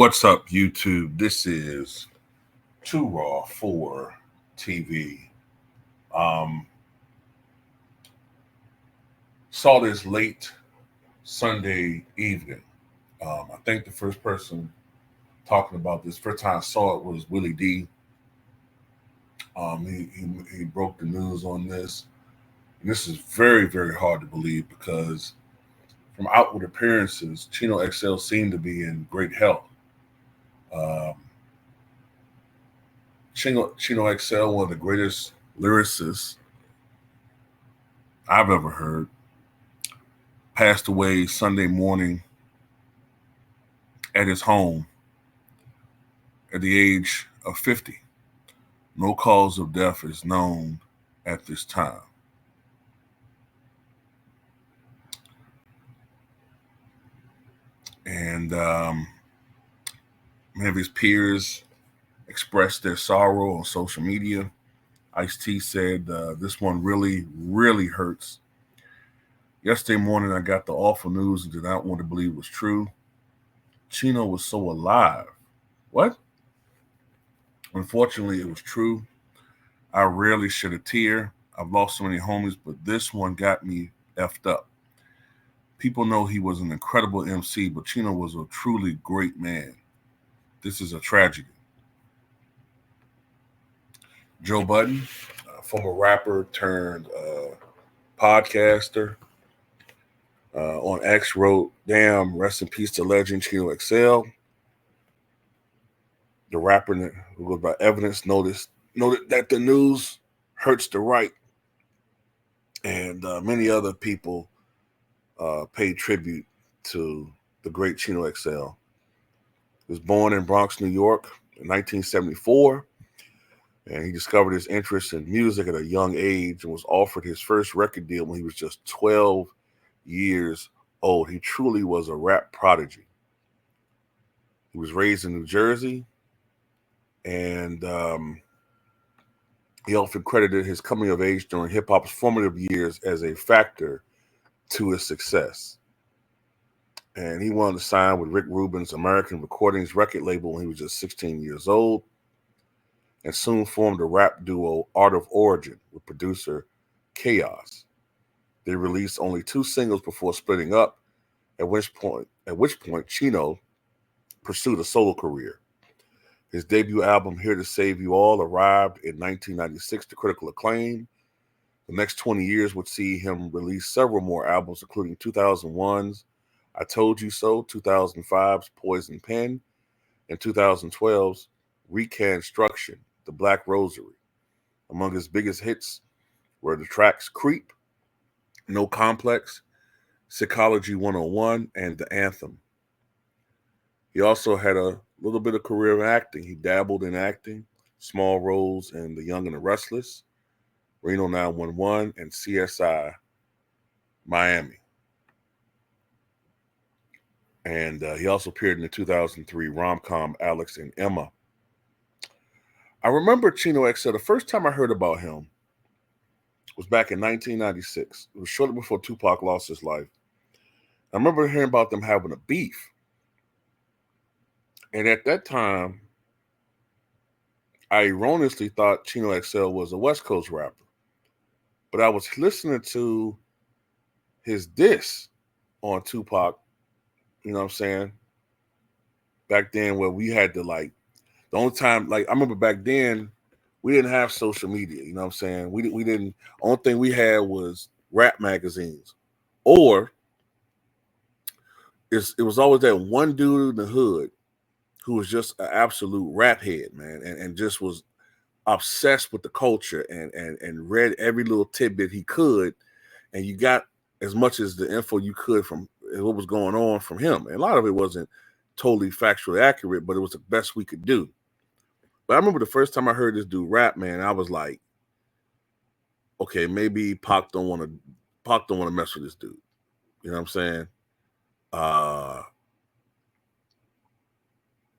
What's up, YouTube? This is Too Raw for TV. Um, saw this late Sunday evening. I think the first person talking about this, first time I saw it was Willie D. He broke the news on this. And this is very, very hard to believe because from outward appearances, Chino XL seemed to be in great health. Um, Chino XL, one of the greatest lyricists I've ever heard, passed away Sunday morning at his home at the age of 50. No cause of death is known at this time. And many of his peers expressed their sorrow on social media. Ice-T said, this one really, really hurts. Yesterday morning, I got the awful news and did not want to believe it was true. Chino was so alive. What? Unfortunately, it was true. I rarely shed a tear. I've lost so many homies, but this one got me effed up. People know he was an incredible MC, but Chino was a truly great man. This is a tragedy. Joe Budden, former rapper turned podcaster, on X wrote, "Damn, rest in peace to legend Chino XL." The rapper who goes by Evidence noted that the news hurts the right, and many other people paid tribute to the great Chino XL. He was born in Bronx, New York in 1974, and he discovered his interest in music at a young age and was offered his first record deal when he was just 12 years old. He truly was a rap prodigy. He was raised in New Jersey, and he often credited his coming of age during hip-hop's formative years as a factor to his success. And he wanted to sign with Rick Rubin's American Recordings record label when he was just 16 years old, and soon formed a rap duo, Art of Origin, with producer Chaos. They released only 2 singles before splitting up, at which point Chino pursued a solo career. His debut album, Here to Save You All, arrived in 1996 to critical acclaim. The next 20 years would see him release several more albums, including 2001's I Told You So, 2005's Poison Pen, and 2012's Reconstruction, The Black Rosary. Among his biggest hits were the tracks Creep, No Complex, Psychology 101, and The Anthem. He also had a little bit of career in acting. He dabbled in acting, small roles in The Young and the Restless, Reno 911, and CSI Miami. And he also appeared in the 2003 rom-com Alex and Emma. I remember Chino XL, the first time I heard about him was back in 1996. It was shortly before Tupac lost his life. I remember hearing about them having a beef. And at that time, I erroneously thought Chino XL was a West Coast rapper. But I was listening to his diss on Tupac, you know what I'm saying? Back then where we had to the only time, I remember back then, we didn't have social media, you know what I'm saying? We didn't, only thing we had was rap magazines. Or it was always that one dude in the hood who was just an absolute rap head, man, and just was obsessed with the culture and read every little tidbit he could, and you got as much as the info you could from what was going on from him. And a lot of it wasn't totally factually accurate, but it was the best we could do. But I remember the first time I heard this dude rap, man, I was like, okay, maybe Pac don't want to mess with this dude. You know what I'm saying? I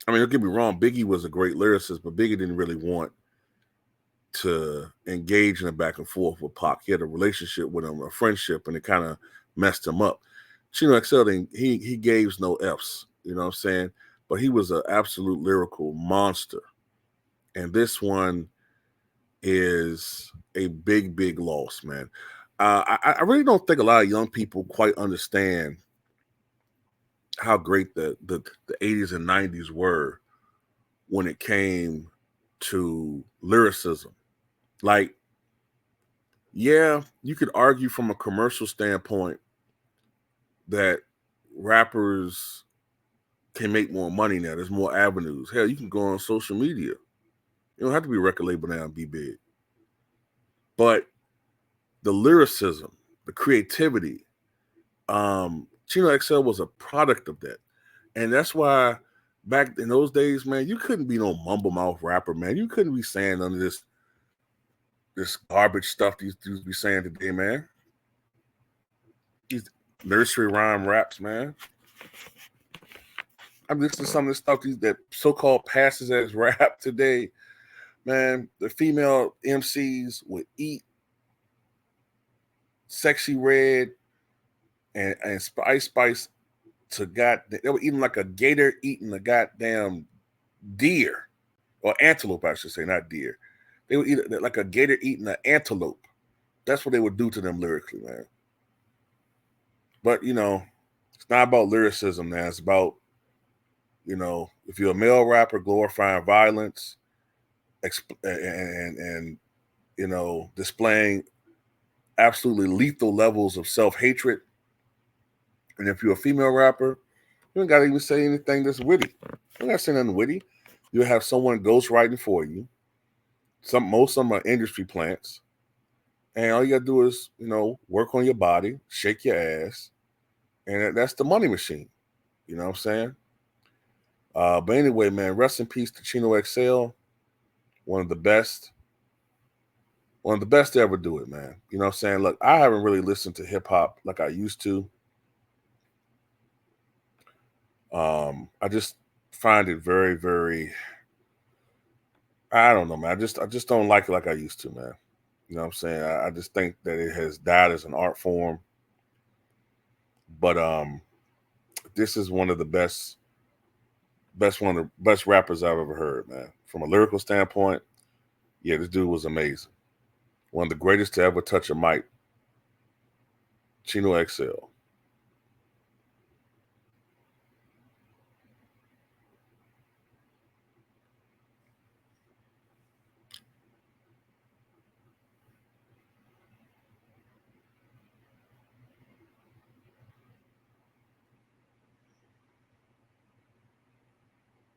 mean, don't get me wrong, Biggie was a great lyricist, but Biggie didn't really want to engage in a back and forth with Pac. He had a relationship with him, a friendship, and it kind of messed him up. Chino XL, he gave no F's, you know what I'm saying? but he was an absolute lyrical monster. And this one is a big, big loss, man. I really don't think a lot of young people quite understand how great the 80s and 90s were when it came to lyricism. Like, yeah, you could argue from a commercial standpoint that rappers can make more money now. There's more avenues. Hell, you can go on social media. You don't have to be a record label now and be big. But the lyricism, the creativity, Chino XL was a product of that. And that's why back in those days, man, you couldn't be no mumble mouth rapper, man. You couldn't be saying none of this garbage stuff these dudes be saying today, man. These nursery rhyme raps, man. I'm listening to some of this stuff that so-called passes as rap today, man. The female MCs would eat Sexy Red and Spice to they were eating like a gator eating a goddamn deer, or antelope, I should say, not deer. They would eat it like a gator eating an antelope. That's what they would do to them lyrically, man. But, you know, it's not about lyricism, man. It's about, you know, if you're a male rapper glorifying violence and you know, displaying absolutely lethal levels of self-hatred. And if you're a female rapper, you don't got to even say anything that's witty. You don't got to say nothing witty. You'll have someone ghostwriting for you. Most of them are industry plants. And all you got to do is, you know, work on your body, shake your ass. And that's the money machine. You know what I'm saying? But anyway, man, rest in peace to Chino XL. One of the best to ever do it, man. You know what I'm saying? Look, I haven't really listened to hip hop like I used to. I just find it very, very, I don't know, man. I just don't like it like I used to, man. You know what I'm saying? I just think that it has died as an art form. But this is one of the best rappers I've ever heard, man. From a lyrical standpoint, yeah, this dude was amazing. One of the greatest to ever touch a mic. Chino XL.